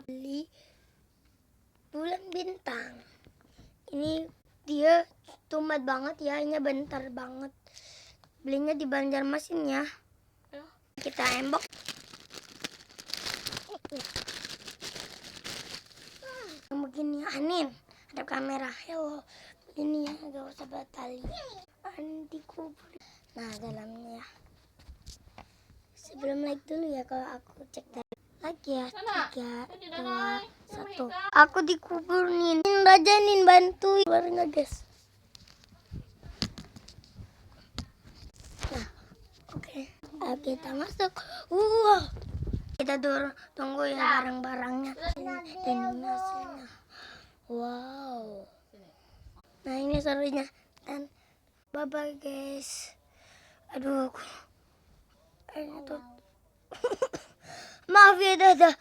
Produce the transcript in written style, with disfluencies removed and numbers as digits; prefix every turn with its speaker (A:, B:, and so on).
A: beli bulan bintang. Ini dia tumat banget ya, ini bentar banget. Belinya di Banjarmasin ya. Kita embok. Begini Anin, ada kamera. Hello. Ini ya, gak usah batali. Anin dikubur. Nah, dalamnya. Sebelum like dulu ya, kalau aku cek dari lagi ya. 3, 2, 1. Aku dikubur nih. Raja nih bantuin keluarnya guys. Nah, oke. Kita masuk. Kita tunggu ya barang-barangnya dan hasilnya. Wow. Nah, ini serunya. Dan bye-bye guys. Aduh. Maaf ya, dadah.